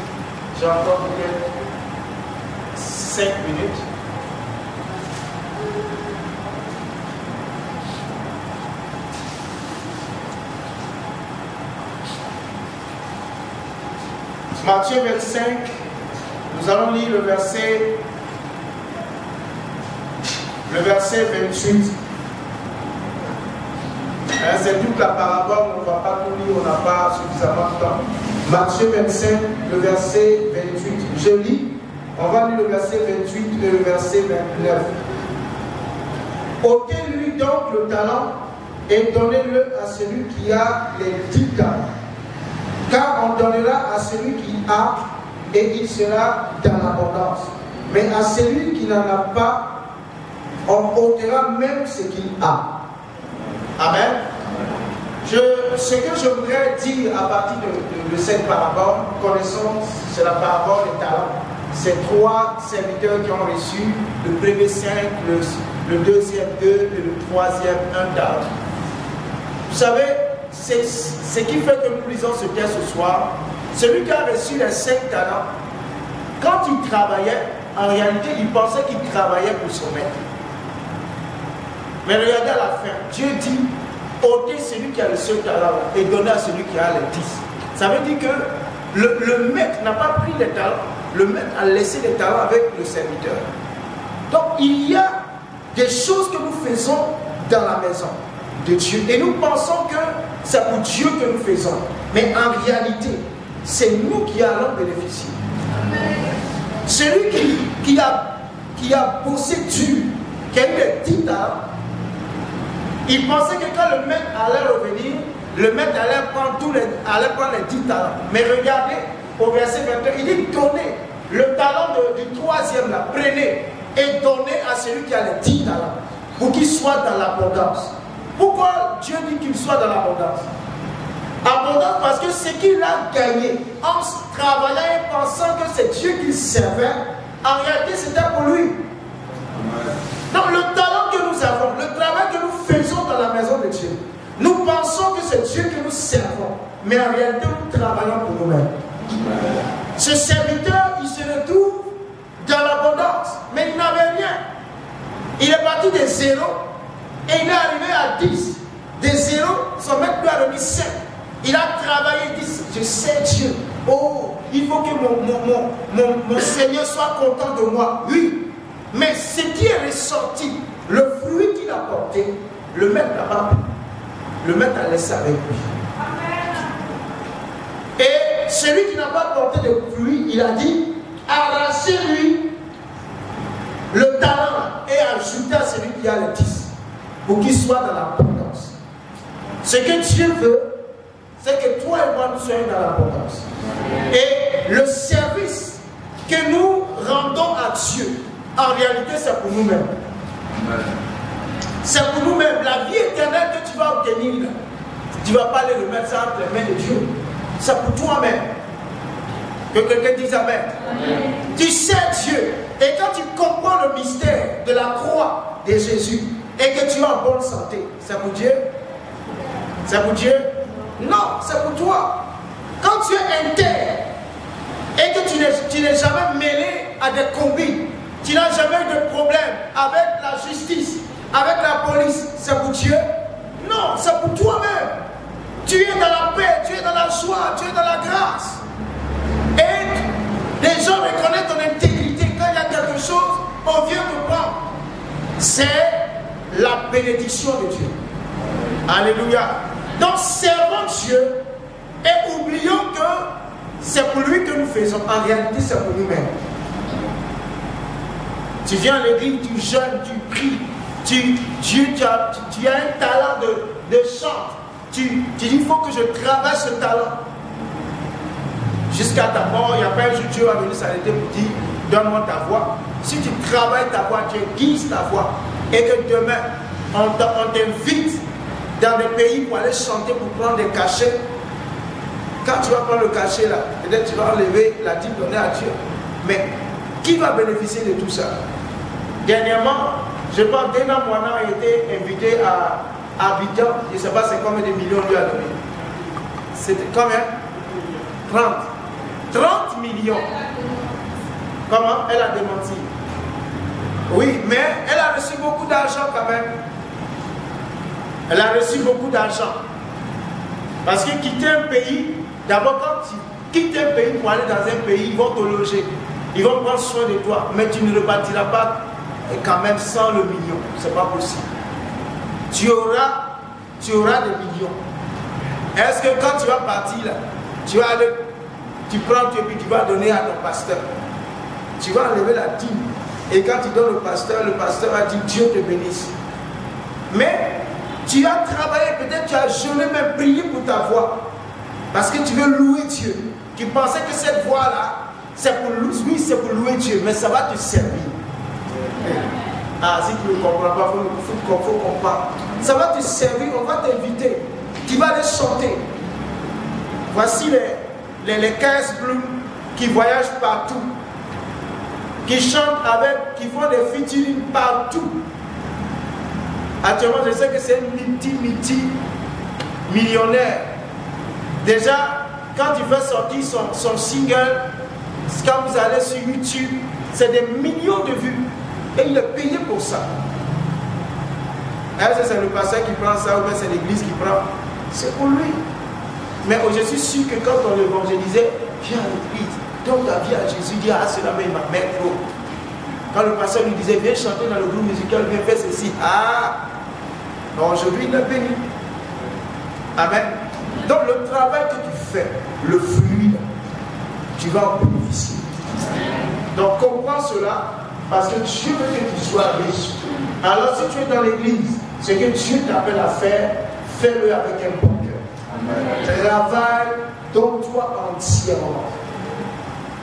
J'ai encore peut-être 5 minutes. Matthieu 25, nous allons lire le verset 28. C'est toute la parabole, on ne va pas tout lire, on n'a pas suffisamment de temps. Matthieu 25, le verset 28. Je lis, on va lire le verset 28 et le verset 29. Ôtez-lui donc le talent et donnez-le à celui qui a les 10 talents. Car on donnera à celui qui a et il sera dans l'abondance. Mais à celui qui n'en a pas, on ôtera même ce qu'il a. Amen. Ce que je voudrais dire à partir de cette parabole, connaissons, c'est la parabole des talents. Ces 3 serviteurs qui ont reçu le premier 5, le deuxième 2 et le troisième 1 talent. Vous savez, c'est ce qui fait que nous lisons ce texte ce soir. Celui qui a reçu les 5 talents, quand il travaillait, en réalité, il pensait qu'il travaillait pour son maître. Mais regardez à la fin, Dieu dit, ôtez celui qui a le seul talent et donnez à celui qui a les 10. Ça veut dire que le maître n'a pas pris les talents, le maître a laissé les talents avec le serviteur. Donc il y a des choses que nous faisons dans la maison de Dieu. Et nous pensons que c'est pour Dieu que nous faisons. Mais en réalité, c'est nous qui allons bénéficier. Celui qui a bossé dur, qui a eu les 10 talents, il pensait que quand le maître allait revenir, le maître allait prendre les 10 talents. Mais regardez, au verset 22, il dit donnez le talent du troisième là, prenez et donnez à celui qui a les 10 talents pour qu'il soit dans l'abondance. Pourquoi Dieu dit qu'il soit dans l'abondance? Abondance parce que ce qu'il a gagné en travaillant et pensant que c'est Dieu qui servait, en réalité c'était pour lui. Donc le talent que nous avons, le travail que nous faisons dans la maison de Dieu, nous pensons que c'est Dieu que nous servons, mais en réalité nous travaillons pour nous-mêmes. Ce serviteur, il se retrouve dans l'abondance, mais il n'avait rien. Il est parti des 0 et il est arrivé à 10. De 0, son maître lui a remis 7. Il a travaillé, il dit, je sais Dieu. Oh, il faut que mon Seigneur soit content de moi. Oui, mais ce qui est ressorti, le fruit qu'il a porté, le maître n'a pas pris. Le maître a laissé avec lui. Et celui qui n'a pas porté de fruit, il a dit, arrachez-lui le talent et ajoutez à celui qui a le 10 pour qu'il soit dans l'abondance. Ce que Dieu veut, c'est que toi et moi nous soyons dans l'abondance. Et le service que nous rendons à Dieu, en réalité, c'est pour nous-mêmes. C'est pour nous-mêmes. La vie éternelle que tu vas obtenir, tu ne vas pas le remettre ça entre les mains de Dieu. C'est pour toi-même. Que quelqu'un dise Amen. Tu sais Dieu. Et quand tu comprends le mystère de la croix de Jésus et que tu es en bonne santé, c'est pour Dieu? C'est pour Dieu? Non, c'est pour toi. Quand tu es intègre et que tu n'es jamais mêlé à des combines, tu n'as jamais eu de problème avec la justice, avec la police, c'est pour Dieu? Non, c'est pour toi-même. Tu es dans la paix, tu es dans la joie, tu es dans la grâce. Et les gens reconnaissent ton intégrité. Quand il y a quelque chose, on vient te prendre. C'est la bénédiction de Dieu. Alléluia. Donc servons Dieu et oublions que c'est pour lui que nous faisons. En réalité, c'est pour nous-mêmes. Tu viens à l'église, tu jeûnes, tu pries, tu as un talent de chant. Tu dis, il faut que je travaille ce talent. Jusqu'à ta mort, il n'y a pas un jour Dieu va venir s'arrêter pour dire, donne-moi ta voix. Si tu travailles ta voix, tu aiguises ta voix. Et que demain, on t'invite dans des pays pour aller chanter, pour prendre des cachets. Quand tu vas prendre le cachet là, peut-être tu vas enlever la dîme donnée à Dieu. Mais qui va bénéficier de tout ça? Dernièrement, je pense que Dena Moana a été invité à Abidjan. Je ne sais pas c'est combien de millions lui a donné. C'était combien? 30 millions. Comment? Elle a démenti. Oui, mais elle a reçu beaucoup d'argent quand même. Elle a reçu beaucoup d'argent. Parce que quitter un pays, d'abord quand tu quittes un pays pour aller dans un pays, ils vont te loger. Ils vont prendre soin de toi. Mais tu ne repartiras pas quand même sans le million. C'est pas possible. Tu auras des millions. Est-ce que quand tu vas partir là, tu vas aller, tu prends et puis tu vas donner à ton pasteur. Tu vas enlever la dîme. Et quand tu donnes au pasteur, le pasteur va dire Dieu te bénisse. Mais tu as travaillé, peut-être tu as jeûné, même prié pour ta voix. Parce que tu veux louer Dieu. Tu pensais que cette voix-là, c'est pour louer Dieu, mais ça va te servir. Ah, si tu ne comprends pas, il faut comprendre. Ça va te servir, on va t'inviter. Tu vas aller chanter. Voici les 15 plumes qui voyagent partout, qui chantent avec, qui font des featuring partout. Actuellement, je sais que c'est un millionnaire. Déjà, quand il fait sortir son single, quand vous allez sur YouTube, c'est des millions de vues. Et il est payé pour ça. Est-ce que c'est le pasteur qui prend ça ou bien c'est l'église qui prend? C'est pour lui. Mais je suis sûr que quand on l'évangélisait, viens à l'église, donne ta vie à Jésus, dis ah c'est la même ma mère. Quand le pasteur lui disait viens chanter dans le groupe musical, viens faire ceci, ah, aujourd'hui il est béni. Amen. Donc le travail que tu fais, le fruit, tu vas en bénéficier. Donc comprends cela, parce que Dieu veut que tu sois riche. Alors si tu es dans l'église, ce que Dieu t'appelle à faire, fais-le avec un bon cœur. Travaille, donne-toi entièrement.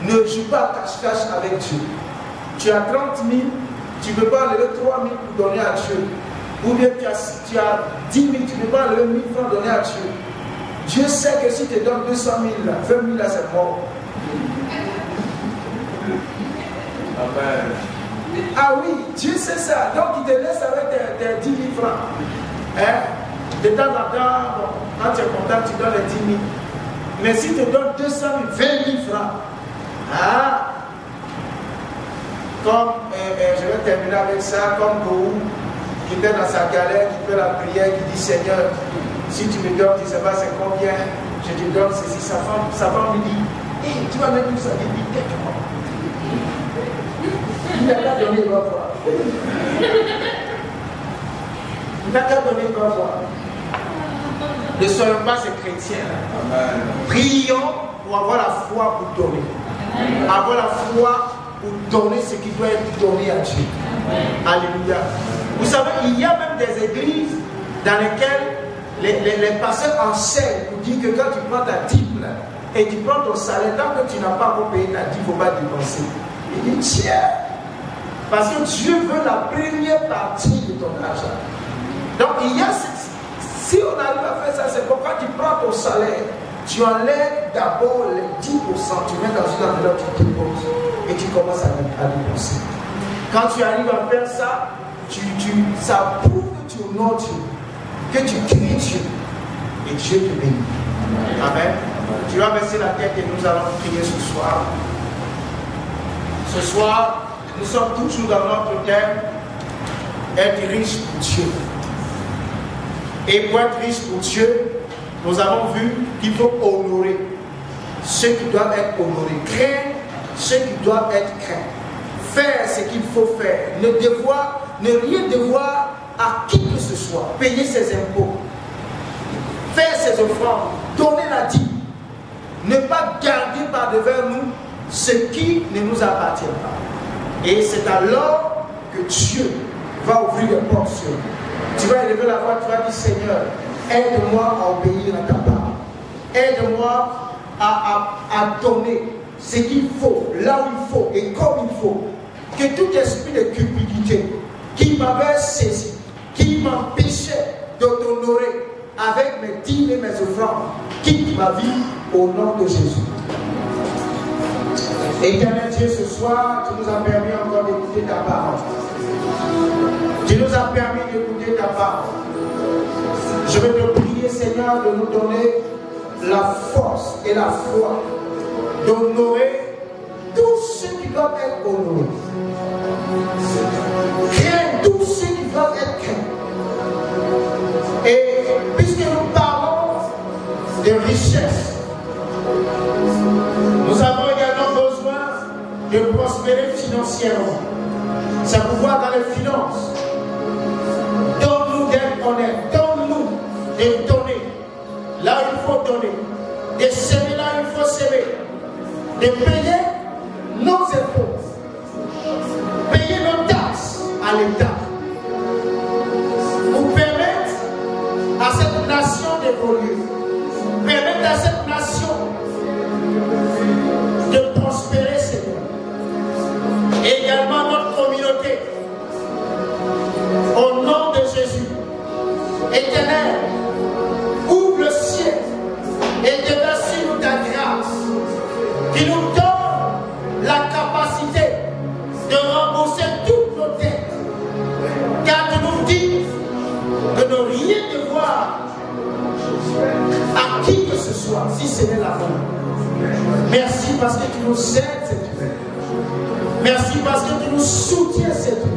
Ne joue pas cache-cache avec Dieu. Tu as 30 000, tu ne peux pas enlever 3 000 pour donner à Dieu. Ou bien tu as 10 000, tu ne peux pas enlever 1 000 francs donner à Dieu. Dieu sait que si tu te donnes 200 000, 20 000 là, c'est mort. Ah oui, Dieu sait ça. Donc il te laisse avec des 10 000 francs. Hein? De temps en temps, bon, quand tu es content, tu donnes les 10 000. Mais si tu te donnes 200 000, 20 000 francs, ah, comme je vais terminer avec ça, comme Gohou, qui fait dans sa galère, qui fait la prière, qui dit Seigneur, si tu me donnes, tu ne sais pas c'est combien, je te donne ceci. Sa femme lui dit, hey, tu vas mettre tout ça, il dit, tais-toi. Il n'a qu'à donner, il va voir. Il n'a qu'à donner, il va voir. Ne soyons pas ces chrétiens. Prions pour avoir la foi pour donner. Avoir la foi pour donner ce qui doit être donné à Dieu. Alléluia. Vous savez, il y a même des églises dans lesquelles les pasteurs enseignent pour dire que quand tu prends ta dîme et tu prends ton salaire, tant que tu n'as pas encore payé ta dîme, il ne faut pas dépenser. Il dit tiens, parce que Dieu veut la première partie de ton argent. Donc il y a, si on arrive à faire ça, c'est pourquoi tu prends ton salaire, tu enlèves d'abord les 10%, tu mets dans une enveloppe, tu déposes et tu commences à dépenser. Quand tu arrives à faire ça, ça prouve que tu honores Dieu, que tu cries Dieu et Dieu te bénit. Amen. Tu vas baisser la tête et nous allons prier ce soir. Ce soir, nous sommes toujours dans notre thème, être riche pour Dieu. Et pour être riche pour Dieu, nous avons vu qu'il faut honorer ceux qui doivent être honorés, craindre ceux qui doivent être craints, faire ce qu'il faut faire, ne rien devoir à qui que ce soit, payer ses impôts, faire ses offrandes, donner la dîme, ne pas garder par devant nous ce qui ne nous appartient pas. Et c'est alors que Dieu va ouvrir les portes sur nous. Tu vas élever la voix, tu vas dire Seigneur, aide-moi à obéir à ta parole. Aide-moi à donner ce qu'il faut, là où il faut et comme il faut. Que tout esprit de cupidité qui m'avait saisi, qui m'empêchait de t'honorer avec mes dîmes et mes offrandes, quitte ma vie au nom de Jésus. Éternel Dieu, ce soir, tu nous as permis encore d'écouter ta parole. Tu nous as permis d'écouter ta parole. Je veux te prier, Seigneur, de nous donner la force et la foi d'honorer tous ceux qui doivent être honorés. Crains tous ceux qui doivent être craints. Et puisque nous parlons de richesse, nous avons également besoin de prospérer financièrement. C'est pourquoi dans les finances, donne-nous d'être honnêtes, donne-nous de donner là où il faut donner, de s'aimer là où il faut s'aimer, de payer nos impôts, payer nos taxes à l'État, pour permettre à cette nation d'évoluer, permettre à cette nation de prospérer, Seigneur. Et également notre communauté, au nom de Jésus. Éternel, ouvre le ciel et déverse sur nous ta grâce, qui nous donne la capacité de rembourser toutes nos dettes, car tu nous dis de ne rien devoir à qui que ce soit, si ce n'est l'amour. Merci parce que tu nous aides cette nuit. Merci parce que tu nous soutiens cette nuit.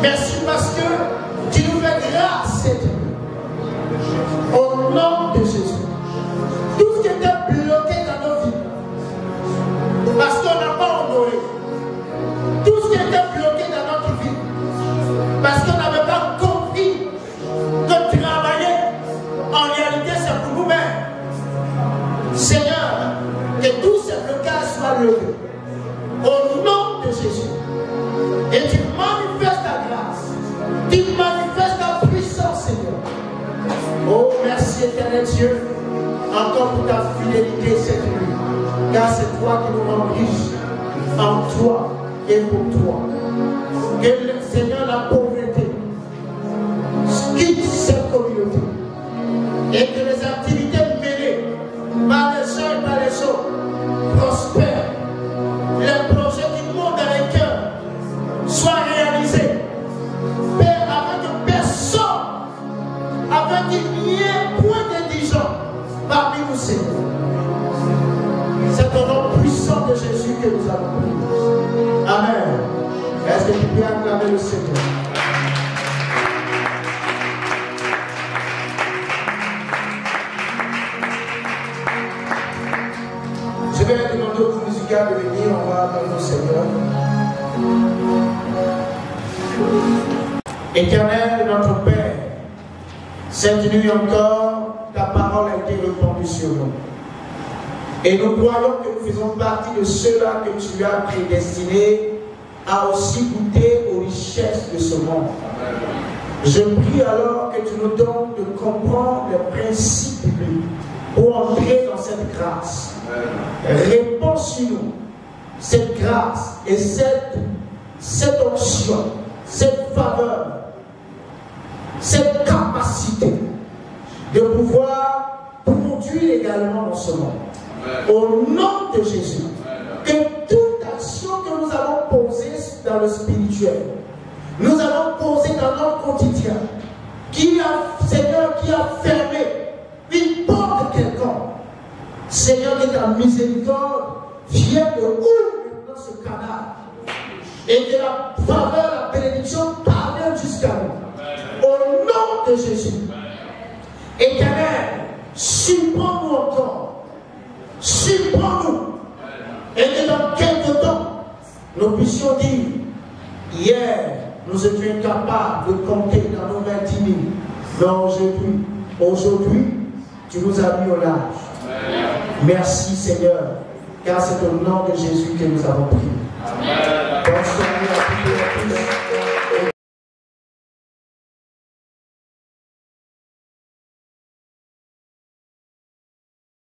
Merci parce que tu nous fais grâce cette nuit. Au nom de Jésus. Tout ce qui était bloqué dans nos vies, parce qu'on n'a pas honoré. Tout ce qui était bloqué dans notre vie, parce qu'on n'avait pas compris que travailler, en réalité, c'est pour nous-mêmes. Seigneur, que tous ces blocages soient levés. Au nom de Jésus. Et tu manifestes ta grâce. Tu manifestes ta puissance, Seigneur. Oh, merci éternel Dieu. Encore pour ta fidélité cette nuit. Car c'est toi qui nous rends riches en toi et pour toi. Que le Seigneur, la pauvreté quitte cette communauté. Et que les activités menées par les uns et par les autres prospèrent. Les projets qui montent dans les cœurs soient réalisés. Père, afin que personne, afin qu'il n'y ait point d'indigents parmi nous, Seigneur. C'est au nom puissant de Jésus que nous avons prié. Amen. Est-ce que tu peux acclamer le Seigneur? nous, Seigneur. Éternel, notre Père, cette nuit encore, ta parole a été répandue sur nous. Et nous croyons que nous faisons partie de ceux-là que tu as prédestinés à aussi goûter aux richesses de ce monde. Je prie alors que tu nous donnes de comprendre les principes bibliques pour entrer dans cette grâce. Répands sur nous cette grâce et cette onction, cette faveur, cette capacité de pouvoir produire également dans ce monde. Au nom de Jésus, que toute action que nous avons posée dans le spirituel, nous avons posé dans notre quotidien, Seigneur, qui a fermé une porte quelconque, Seigneur, que ta miséricorde vienne de ouvrir dans ce canal et que la faveur, la bénédiction parvienne jusqu'à nous. Au nom de Jésus, Éternel, surprends-nous encore, surprends-nous, et que dans quelques temps, nous puissions dire, hier, nous étions incapables de compter dans nos 20 000, mais aujourd'hui, tu nous as mis au large. Merci Seigneur, car c'est au nom de Jésus que nous avons prié. Bonne soirée à toutes et à tous.